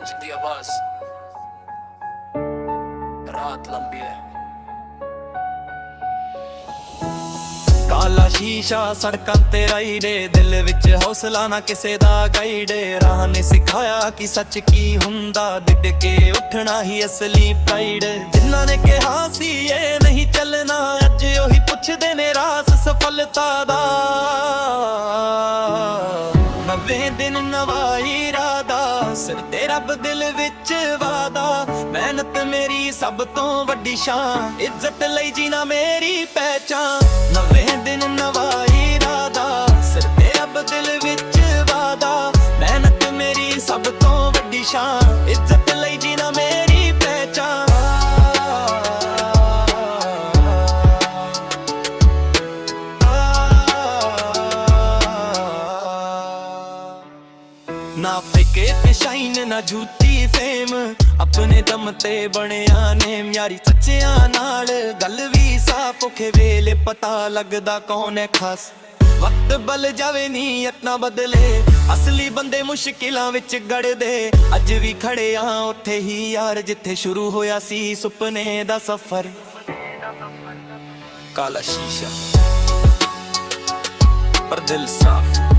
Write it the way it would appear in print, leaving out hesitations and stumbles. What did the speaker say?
Tension दी आवाज रात लंबी है। काला शीशा सड़कां ते राईडे दिल विच हौसला ना किसे दा गाइडे। राह ने सिखाया कि सच की हुंदा डिड के उठना ही असली प्राइड। जिन्हां ने कहा सी ये नहीं चलना अज ओही पुछदे ने रास सफलता दा। नवे दिन नवा इरादा सिर ते रब दिल विच वादा। मेहनत मेरी सब तो वड्डी शान इज्जत लई जीना मेरी पहचान। नवे दिन नवा इरादा सिर ते रब दिल विच वादा। मेहनत मेरी सब तो वड्डी शान इज्जत लई जीना मेरी पहचान। ना फेके ते शाइन ना झूठी फेम अपने दम ते बनिया नेम। यारी सच्चिया नाल गल भी साफ औखे वेले पता लगदा कौन है खास। वक्त बल जावे नीयत ना बदले असली बंदे मुश्किलां विच गड़दे। अज भी खड़े आ उत्थे ही यार जिथे शुरू होया सी सुपने दा सफर। काला शीशा पर दिल साफ।